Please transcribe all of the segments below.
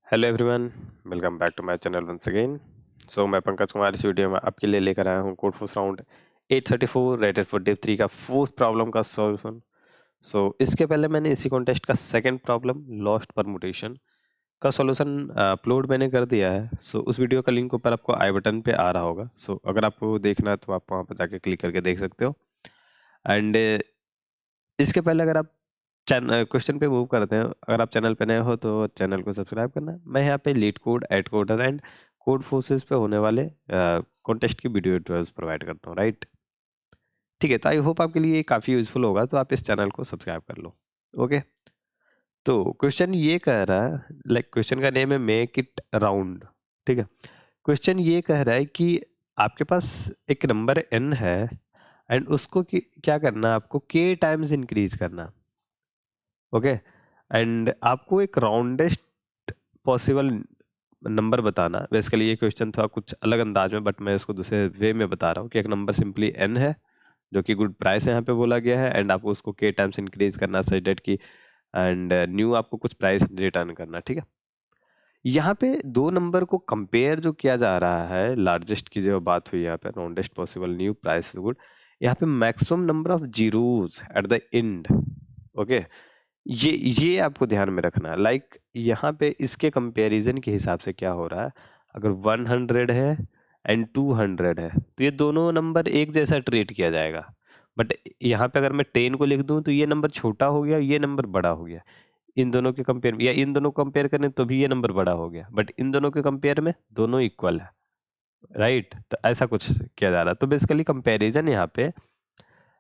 Hello everyone, welcome back to my channel once again. So मैं पंकज कुमार इस video में आपके लिए लेकर आया हूँ code force round 834 rated for div 3 का फोर्थ प्रॉब्लम का सॉल्यूशन। इसके पहले मैंने इसी कॉन्टेस्ट का सेकंड प्रॉब्लम लॉस्ट परमुटेशन का सॉल्यूशन अपलोड मैंने कर दिया है। उस वीडियो का लिंक ऊपर आपको आई बटन पे आ रहा होगा। अगर आपको देखना है तो आप वहाँ पर जाके क्लिक करके देख सकते हो। एंड इसके पहले अगर आप क्वेश्चन पे मूव करते हैं, अगर आप चैनल पे नए हो तो चैनल को सब्सक्राइब करना। मैं यहाँ पे LeetCode, AtCoder and Codeforces पे होने वाले कॉन्टेस्ट की वीडियो ट्यूटोरियल्स प्रोवाइड करता हूँ, राइट। ठीक है, तो आई होप आपके लिए ये काफ़ी यूजफुल होगा, तो आप इस चैनल को सब्सक्राइब कर लो। ओके, तो क्वेश्चन ये कह रहा है, लाइक क्वेश्चन का नेम है मेक इट राउंड। ठीक है, क्वेश्चन ये कह रहा है कि आपके पास एक नंबर n है एंड उसको क्या करना है, आपको k टाइम्स इंक्रीज करना। ओके, एंड आपको एक राउंडेस्ट पॉसिबल नंबर बताना। बेसिकली ये क्वेश्चन था कुछ अलग अंदाज में, बट मैं इसको दूसरे वे में बता रहा हूँ कि एक नंबर सिंपली n है जो कि गुड प्राइस यहाँ पे बोला गया है, एंड आपको उसको k टाइम्स इंक्रीज करना सच डेट की, एंड न्यू आपको कुछ प्राइस रिटर्न करना। ठीक है, यहाँ पे दो नंबर को कंपेयर जो किया जा रहा है, लार्जेस्ट की जो बात हुई यहाँ पे, roundest possible new price good, यहाँ पे maximum number of zeros at the end. Okay, ये आपको ध्यान में रखना है। लाइक यहाँ पे इसके कंपैरिजन के हिसाब से क्या हो रहा है, अगर 100 है एंड 200 है तो ये दोनों नंबर एक जैसा ट्रीट किया जाएगा। बट यहाँ पे अगर मैं 10 को लिख दूं तो ये नंबर छोटा हो गया, ये नंबर बड़ा हो गया। इन दोनों के कंपेयर, या इन दोनों को कंपेयर करें तो भी ये नंबर बड़ा हो गया, बट इन दोनों के कंपेयर में दोनों इक्वल है, राइट। तो ऐसा कुछ किया जा रहा है। तो बेसिकली कंपैरिजन यहाँ पे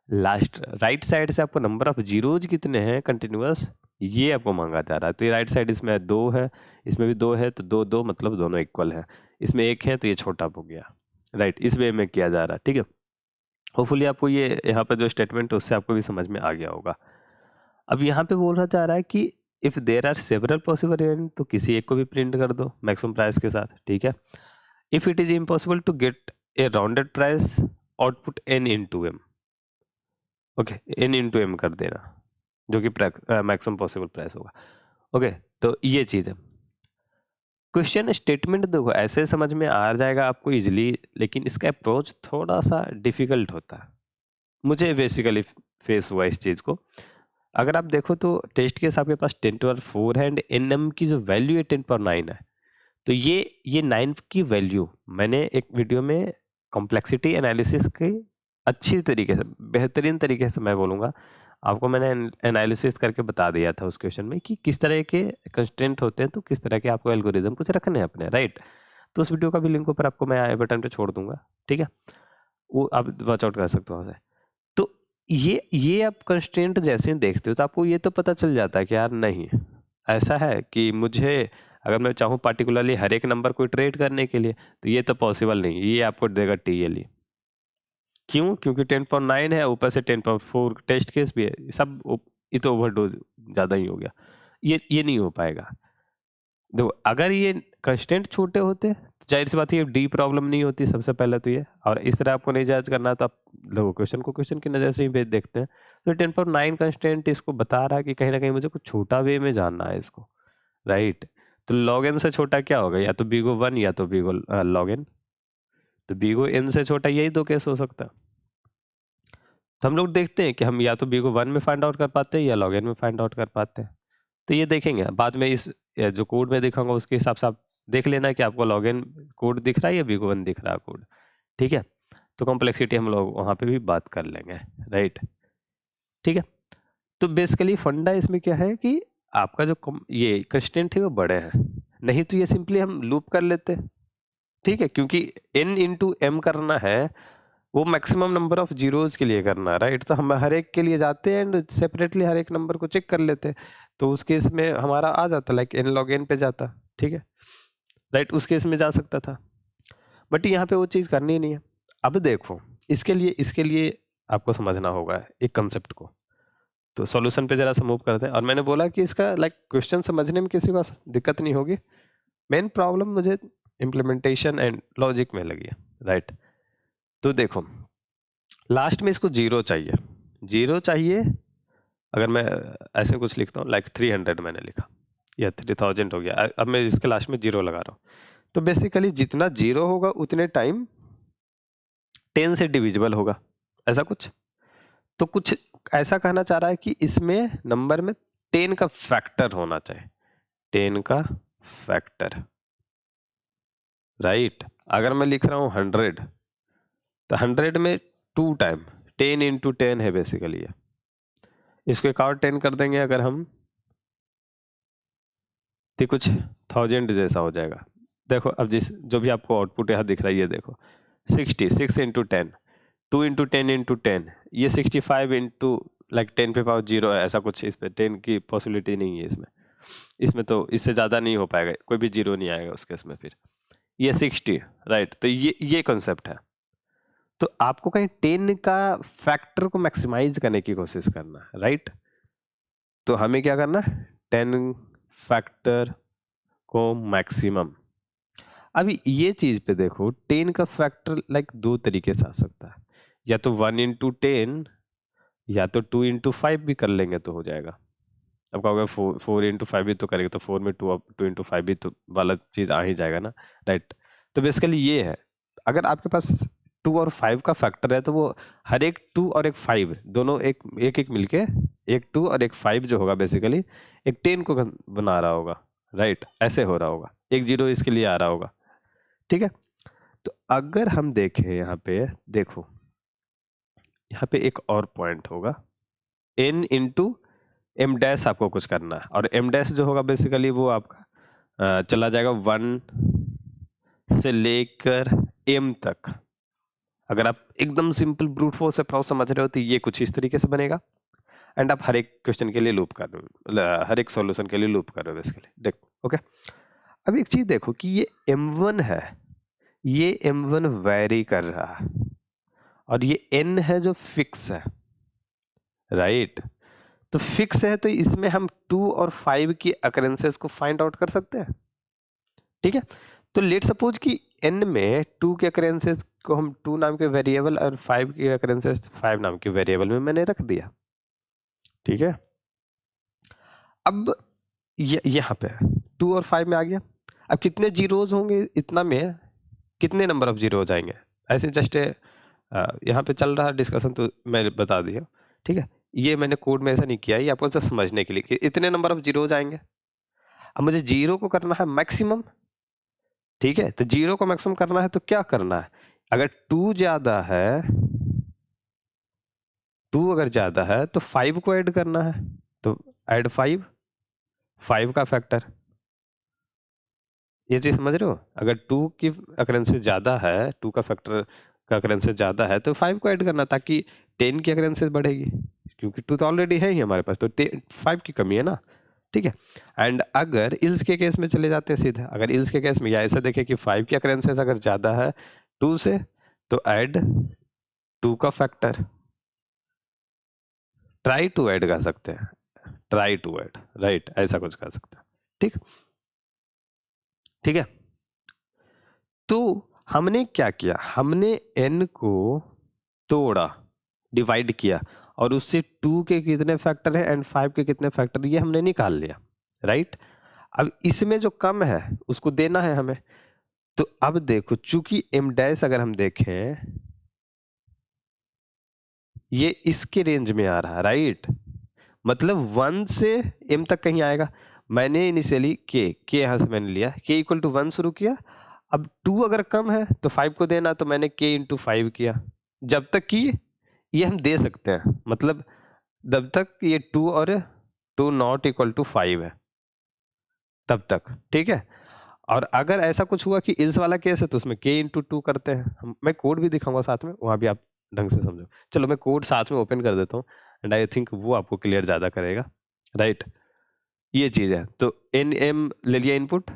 लास्ट राइट साइड से आपको नंबर ऑफ जीरोज कितने हैं कंटिन्यूअस, ये आपको मांगा जा रहा है। तो ये राइट साइड इसमें 2 है, इसमें भी 2 है, तो 2 2 मतलब दोनों इक्वल है। इसमें 1 है तो ये छोटा हो गया, राइट। इस वे में किया जा रहा है। ठीक है, होपफुली आपको ये यहाँ पे जो स्टेटमेंट है उससे आपको भी समझ में आ गया होगा। अब यहाँ पे बोला जा रहा है कि if there are several possible variant, तो किसी एक को भी प्रिंट कर दो मैक्सिमम प्राइस के साथ। ठीक है, if it is impossible to get a rounded price, output n into m. Okay, n into m कर देना, जो कि मैक्सिमम पॉसिबल प्राइस होगा। ओके, तो ये चीज़ है। क्वेश्चन स्टेटमेंट देखो ऐसे समझ में आ जाएगा आपको इजीली, लेकिन इसका अप्रोच थोड़ा सा डिफिकल्ट होता है। मुझे बेसिकली फेस हुआ इस चीज़ को। अगर आप देखो तो टेस्ट केस आपके पास 10⁴ है एंड एन एम की जो वैल्यू है 10⁹ है। तो ये 9 की वैल्यू मैंने एक वीडियो में कॉम्प्लेक्सिटी एनालिसिस के अच्छी तरीके से, बेहतरीन तरीके से मैं बोलूँगा आपको, मैंने एनालिसिस करके बता दिया था उस क्वेश्चन में कि किस तरह के कंस्ट्रेंट होते हैं, तो किस तरह के आपको एल्गोरिदम कुछ रखने हैं अपने, राइट। तो उस वीडियो का भी लिंक ऊपर आपको मैं आई बटन पे छोड़ दूंगा। ठीक है, वो आप वॉच आउट कर सकते हो वहाँ से। तो ये आप कंस्ट्रेंट जैसे ही देखते हो तो आपको ये तो पता चल जाता है कि यार नहीं, ऐसा है कि मुझे अगर मैं चाहूँ पार्टिकुलरली हर एक नंबर को इटरेट करने के लिए, तो ये तो पॉसिबल नहीं, ये आपको देगा टीएलई। क्यों? क्योंकि 10⁹ है, ऊपर से 10⁴ टेस्ट केस भी है, ये तो ओवरडोज ज़्यादा ही हो गया। ये नहीं हो पाएगा। देखो अगर ये कंस्टेंट छोटे होते तो जाहिर सी बात है ये डी प्रॉब्लम नहीं होती सबसे पहले तो ये, और इस तरह आपको नहीं जज करना, तो आप देखो क्वेश्चन को क्वेश्चन की नज़र से ही भेज देखते हैं। तो 10⁹ कंस्टेंट इसको बता रहा है कि कहीं ना कहीं मुझे कुछ छोटा वे में जानना है इसको, राइट। तो लॉग एन से छोटा क्या होगा, या तो बीगो 1 या तो बीगो लॉग एन। तो बीगो एन से छोटा यही दो केस हो सकता है। तो हम लोग देखते हैं कि हम या तो बीगो 1 में फाइंड आउट कर पाते हैं या लॉग एन में फाइंड आउट कर पाते हैं। तो ये देखेंगे बाद में, इस जो कोड में दिखाऊंगा उसके हिसाब से आप देख लेना कि आपको लॉग इन कोड दिख रहा है या बीगो 1 दिख रहा है कोड। ठीक है, तो कॉम्प्लेक्सिटी हम लोग वहाँ पे भी बात कर लेंगे, राइट। ठीक है, तो बेसिकली फंडा इसमें क्या है कि आपका जो ये कंस्टेंट है वो बड़े हैं, नहीं तो ये सिंपली हम लूप कर लेते। ठीक है, क्योंकि n इंटू एम करना है, वो मैक्सिमम नंबर ऑफ जीरोज के लिए करना है, राइट। तो हम हर एक के लिए जाते हैं एंड सेपरेटली हर एक नंबर को चेक कर लेते हैं। तो उस केस में हमारा आ जाता लाइक n log n पे जाता। ठीक है, राइट, उस केस में जा सकता था, बट यहाँ पे वो चीज़ करनी नहीं है। अब देखो इसके लिए आपको समझना होगा एक कंसेप्ट को। तो सॉल्यूशन पे जरा सा मूव करते हैं, और मैंने बोला कि इसका लाइक क्वेश्चन समझने में किसी को दिक्कत नहीं होगी। मेन प्रॉब्लम मुझे इम्प्लीमेंटेशन एंड लॉजिक में लगी है, राइट। तो देखो लास्ट में इसको जीरो चाहिए। अगर मैं ऐसे कुछ लिखता हूँ लाइक 300 मैंने लिखा, या 3000 हो गया। अब मैं इसके लास्ट में 0 लगा रहा हूँ। तो बेसिकली जितना 0 होगा उतने टाइम 10 से डिविजिबल होगा, ऐसा कुछ। तो कुछ ऐसा कहना चाह रहा है कि इसमें नंबर में 10 का फैक्टर होना चाहिए, 10 का फैक्टर, राइट। अगर मैं लिख रहा हूँ 100, तो 100 में 2 टाइम 10 इंटू 10 है बेसिकली ये। इसको एक और 10 कर देंगे अगर हम, तो कुछ 1000 जैसा हो जाएगा। देखो अब जिस जो भी आपको आउटपुट यहाँ दिख रहा है, ये देखो 6 इंटू 10, 2 इंटू 10 इंटू 10, ये 65 इंटू लाइक 10 पे पावर 0 है, ऐसा कुछ। इस पे 10 की पॉसिबिलिटी नहीं है इसमें तो इससे ज़्यादा नहीं हो पाएगा, कोई भी 0 नहीं आएगा उसके इसमें। फिर ये 60, राइट। तो ये कॉन्सेप्ट है। तो आपको कहीं 10 का फैक्टर को मैक्सिमाइज करने की कोशिश करना है, राइट। तो हमें क्या करना है, 10 फैक्टर को मैक्सिमम। अभी ये चीज पे देखो, 10 का फैक्टर लाइक 2 तरीके से आ सकता है, या तो 1 इंटू 10, या तो 2 इंटू 5 भी कर लेंगे तो हो जाएगा। अब कहोगे 4 इंटू 5 भी तो करेंगे, तो 4 में 2 इंटू 5 भी तो वाला चीज आ ही जाएगा ना, राइट। तो बेसिकली ये है, अगर आपके पास 2 और 5 का फैक्टर है, तो वो हर एक 2 और एक 5 दोनों एक एक मिलके, एक 2 और एक 5 जो होगा बेसिकली एक 10 को बना रहा होगा, राइट। ऐसे हो रहा होगा, एक 0 इसके लिए आ रहा होगा, ठीक है। तो अगर हम देखें यहाँ पे, देखो यहाँ पे एक और पॉइंट होगा, n इंटू एम डैश आपको कुछ करना है, और एम डैश जो होगा बेसिकली वो आपका चला जाएगा 1 से लेकर m तक। अगर आप एकदम सिंपल ब्रूट फोर्स अप्रोच समझ रहे हो तो ये कुछ इस तरीके से बनेगा, एंड आप हर एक क्वेश्चन के लिए लूप कर रहे हो, हर एक सॉल्यूशन के लिए लूप कर रहे हो बेसिकली, देखो, ओके। अब एक चीज देखो कि ये m1 है, ये m1 वैरी कर रहा है, और ये n है जो फिक्स है, राइट। तो फिक्स है, तो इसमें हम 2 और 5 की अकरेंसेस को फाइंड आउट कर सकते हैं, ठीक है। तो लेट सपोज कि n में 2 के अकरेंसेस को हम 2 नाम के वेरिएबल और 5 के अकरेंसेस 5 नाम के वेरिएबल में मैंने रख दिया, ठीक है। अब यहाँ पे 2 और 5 में आ गया। अब कितने जीरोज होंगे इतना में, कितने नंबर ऑफ जीरो हो जाएंगे, ऐसे जस्ट यहाँ पे चल रहा डिस्कशन, तो मैं बता दिया, ठीक है। ये मैंने कोड में ऐसा नहीं किया, ये आपको जस्ट समझने के लिए कि इतने नंबर ऑफ जीरो हो जाएंगे। अब मुझे 0 को करना है मैक्सिमम, ठीक है। तो 0 को मैक्सिमम करना है तो क्या करना है, अगर 2 ज्यादा है, 2 अगर ज्यादा है तो 5 को ऐड करना है, तो ऐड 5 का फैक्टर। ये चीज समझ रहे हो, अगर 2 की अकरेंसेस ज्यादा है, 2 का फैक्टर का अकरेंसेस ज्यादा है, तो 5 को ऐड करना, ताकि 10 की अकरेंसेस बढ़ेगी, क्योंकि 2 तो ऑलरेडी है ही हमारे पास, तो 5 की कमी है ना, ठीक है। एंड अगर इल्स के केस में चले जाते हैं सीधा, अगर इल्स के केस में या ऐसा देखें कि 5 की अकरेंसेस अगर ज्यादा है 2 से, तो ऐड 2 का फैक्टर, ट्राई टू ऐड कर सकते हैं, ट्राई टू ऐड, राइट, ऐसा कुछ कर सकते हैं, ठीक, ठीक है। तो हमने क्या किया, हमने n को तोड़ा, डिवाइड किया, और उससे 2 के कितने फैक्टर है एंड 5 के कितने फैक्टर, ये हमने निकाल लिया, राइट। अब इसमें जो कम है उसको देना है हमें। तो अब देखो, चूंकि m डैश अगर हम देखें, ये इसके रेंज में आ रहा है, राइट, मतलब 1 से m तक कहीं आएगा। मैंने इनिशियली k यहां से मैंने लिया, k इक्वल टू 1 शुरू किया। अब 2 अगर कम है तो 5 को देना, तो मैंने k इंटू 5 किया, जब तक कि ये हम दे सकते हैं, मतलब जब तक ये 2 और 2 नॉट इक्वल टू 5 है तब तक, ठीक है। और अगर ऐसा कुछ हुआ कि इल्स वाला केस है, तो उसमें k इंटू 2 करते हैं। मैं कोड भी दिखाऊंगा साथ में, वहां भी आप ढंग से समझो। चलो मैं कोड साथ में ओपन कर देता हूँ, एंड आई थिंक वो आपको क्लियर ज्यादा करेगा, राइट। ये चीज है, तो एन एम ले लिया इनपुट,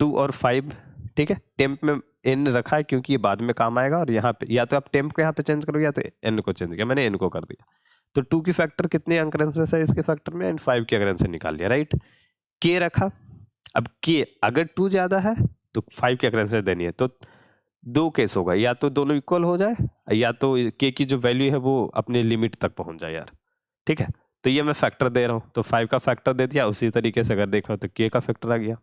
2 और 5, ठीक है। टेम्प में n रखा है क्योंकि ये बाद में काम आएगा, और यहाँ पे या तो आप टेम्प को यहाँ पे चेंज करो, या तो n को चेंज किया, मैंने n को कर दिया। तो 2 की फैक्टर कितने अंकरेंसेस है इसके फैक्टर में, एंड 5 की अंकरेंसेस निकाल लिया, राइट। k रखा, अब k अगर 2 ज्यादा है तो 5 की अंकरेंसेस देनी है, तो 2 केस होगा, या तो दोनों इक्वल हो जाए, या तो k की जो वैल्यू है वो अपने लिमिट तक पहुंच जाए यार, ठीक है। तो ये मैं फैक्टर दे रहा हूँ, तो 5 का फैक्टर दे दिया। उसी तरीके से अगर देखा तो k का फैक्टर आ गया।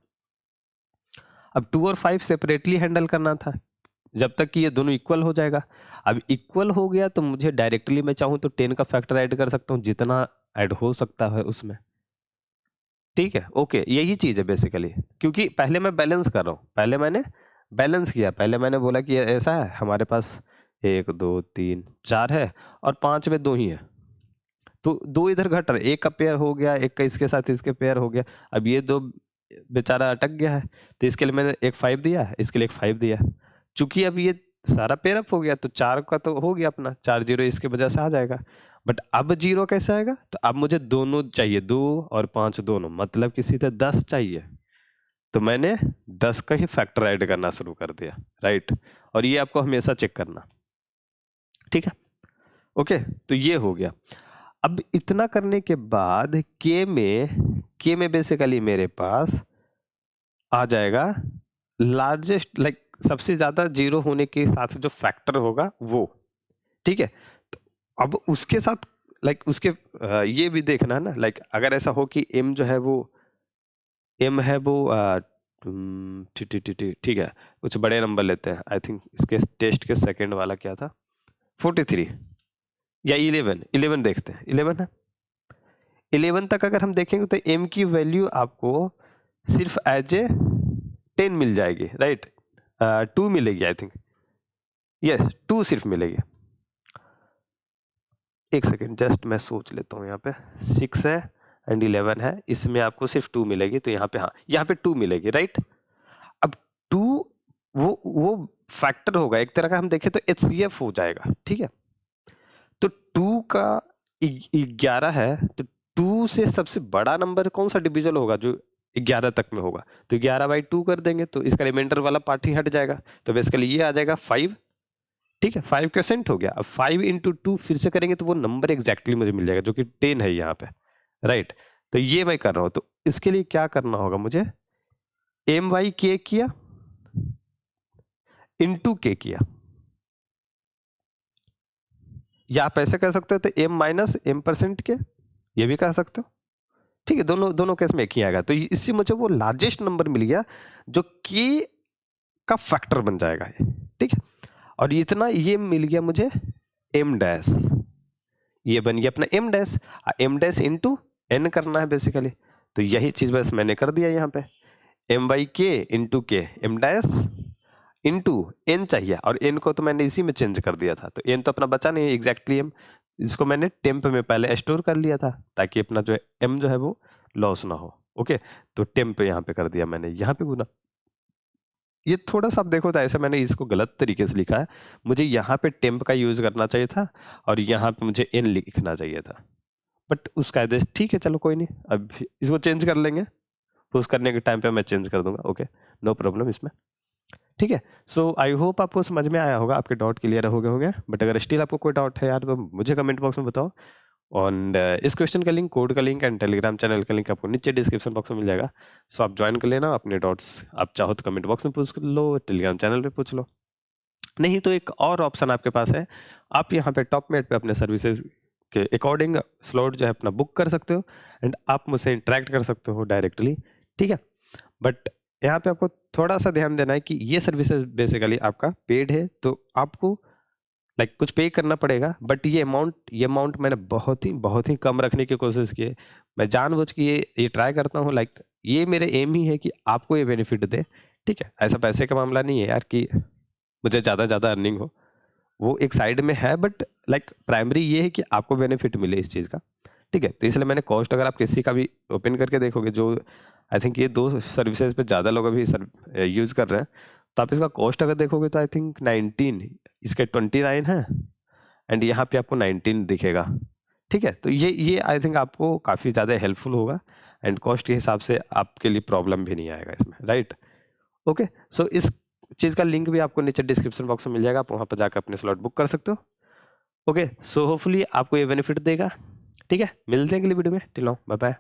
अब 2 और 5 सेपरेटली हैंडल करना था जब तक कि ये दोनों इक्वल हो जाएगा। अब इक्वल हो गया तो मुझे डायरेक्टली मैं चाहूँ तो 10 का फैक्टर ऐड कर सकता हूँ, जितना ऐड हो सकता है उसमें। ठीक है, ओके, यही चीज़ है बेसिकली, क्योंकि पहले मैं बैलेंस कर रहा हूँ, पहले मैंने बैलेंस किया, पहले मैंने बोला कि ऐसा है हमारे पास 1 2 3 4 है और 5 में 2 ही है, तो 2 इधर घट रहे, एक का पेयर हो गया, एक का इसके साथ इसके पेयर हो गया। अब ये 2 बेचारा अटक गया है, तो इसके लिए मैंने एक 5 दिया, इसके लिए एक 5 दिया। चूंकि अब ये सारा पेयर अप हो गया तो 4 का तो हो गया अपना, 4 0 इसके वजह से आ जाएगा। बट अब 0 कैसे आएगा, तो अब मुझे दोनों चाहिए, 2 और 5 दोनों, मतलब कि सीधे 10 चाहिए। तो मैंने 10 का ही फैक्टर ऐड करना शुरू कर दिया, राइट। और ये आपको हमेशा चेक करना, ठीक है, ओके। तो ये हो गया। अब इतना करने के बाद के में बेसिकली मेरे पास आ जाएगा लार्जेस्ट, लाइक सबसे ज्यादा 0 होने के साथ जो फैक्टर होगा वो, ठीक है। तो अब उसके साथ लाइक उसके ये भी देखना है ना, लाइक अगर ऐसा हो कि m जो है वो m है वो ठीक है, कुछ बड़े नंबर लेते हैं। आई थिंक इसके टेस्ट के सेकंड वाला क्या था, 43 या 11 देखते हैं, 11 है। 11 तक अगर हम देखेंगे तो m की वैल्यू आपको सिर्फ एज ए 10 मिल जाएगी, राइट। 2 मिलेगी आई थिंक, यस 2 सिर्फ मिलेगी। एक सेकेंड जस्ट मैं सोच लेता हूँ, यहाँ पे 6 है एंड 11 है, इसमें आपको सिर्फ 2 मिलेगी, तो यहाँ पे हाँ, यहाँ पे 2 मिलेगी, राइट। अब 2 वो फैक्टर होगा एक तरह का, हम देखें तो HCF हो जाएगा, ठीक है। तो 2 का 11 है, तो 2 से सबसे बड़ा नंबर कौन सा डिविजन होगा जो 11 तक में होगा, तो 11/2 कर देंगे, तो इसका रिमाइंडर वाला पार्ट ही हट जाएगा, तो बेसिकली ये आ जाएगा 5, ठीक है। 5% हो गया। अब 5 × 2 फिर से करेंगे तो वो नंबर एग्जैक्टली मुझे मिल जाएगा जो कि 10 है यहाँ पे, राइट। तो ये मैं कर रहा हूँ, तो इसके लिए क्या करना होगा मुझे, my किया इंटू k किया, या आप ऐसे कर सकते हो तो m-m% ये भी कह सकते हो, ठीक है। दोनों केस में एक ही आएगा, तो इससे मुझे वो लार्जेस्ट नंबर मिल गया जो k का फैक्टर बन जाएगा, ठीक है। और इतना ये मिल गया मुझे m', ये बन गया अपना m' इंटू n करना है बेसिकली, तो यही चीज बस मैंने कर दिया यहाँ पे, m/k into k, m' into n चाहिए, और n को तो मैंने इसी में चेंज कर दिया था, तो n तो अपना बचा नहीं एग्जैक्टली m, इसको मैंने टेम्प में पहले स्टोर कर लिया था ताकि अपना जो m जो है वो लॉस ना हो, ओके। तो टेम्प यहाँ पे कर दिया मैंने, यहाँ पे गुना। ये थोड़ा सा आप देखो तो ऐसे मैंने इसको गलत तरीके से लिखा है, मुझे यहाँ पे टेम्प का यूज करना चाहिए था और यहाँ पे मुझे n लिखना चाहिए था, बट उसका आदेश ठीक है, चलो कोई नहीं, अब इसको चेंज कर लेंगे, पुश करने के टाइम पे मैं चेंज कर दूंगा, ओके, नो प्रॉब्लम इसमें, ठीक है। सो आई होप आपको समझ में आया होगा, आपके डाउट क्लियर हो गए होंगे, बट अगर स्टिल आपको कोई डाउट है यार तो मुझे कमेंट बॉक्स में बताओ। और इस क्वेश्चन का लिंक, कोड का लिंक एंड टेलीग्राम चैनल का लिंक आपको नीचे डिस्क्रिप्शन बॉक्स में मिल जाएगा, सो आप ज्वाइन कर लेना, अपने डाउट्स आप चाहो तो कमेंट बॉक्स में पूछ लो, टेलीग्राम चैनल पे पूछ लो, नहीं तो एक और ऑप्शन आपके पास है, आप यहाँ पे टॉपमेट पे अपने सर्विसेज के अकॉर्डिंग स्लॉट जो है अपना बुक कर सकते हो एंड आप मुझसे इंटरेक्ट कर सकते हो डायरेक्टली, ठीक है। बट यहाँ पे आपको थोड़ा सा ध्यान देना है कि ये सर्विसेज बेसिकली आपका पेड है, तो आपको लाइक कुछ पे करना पड़ेगा, बट ये अमाउंट मैंने बहुत ही कम रखने की कोशिश की है, मैं जानबूझ के ये ट्राई करता हूँ, लाइक ये मेरे एम ही है कि आपको ये बेनिफिट दे, ठीक है। ऐसा पैसे का मामला नहीं है यार कि मुझे ज़्यादा अर्निंग हो, वो एक साइड में है, बट लाइक प्राइमरी ये है कि आपको बेनिफिट मिले इस चीज़ का, ठीक है। तो इसलिए मैंने कॉस्ट, अगर आप किसी का भी ओपन करके देखोगे, जो आई थिंक ये 2 सर्विसेज पे ज़्यादा लोग अभी यूज़ कर रहे हैं, तो आप इसका कॉस्ट अगर देखोगे तो आई थिंक 19, इसके 29 है एंड यहाँ पे आपको 19 दिखेगा, ठीक है। तो ये आई थिंक आपको काफ़ी ज़्यादा हेल्पफुल होगा एंड कॉस्ट के हिसाब से आपके लिए प्रॉब्लम भी नहीं आएगा इसमें, राइट, ओके। सो इस चीज़ का लिंक भी आपको नीचे डिस्क्रिप्शन बॉक्स में मिल जाएगा, आप वहाँ पर जाकर अपने स्लॉट बुक कर सकते हो, ओके। सो होपफुली आपको ये बेनिफिट देगा, ठीक है। मिलते हैं अगली वीडियो में, टिल नाउ बाय बाय।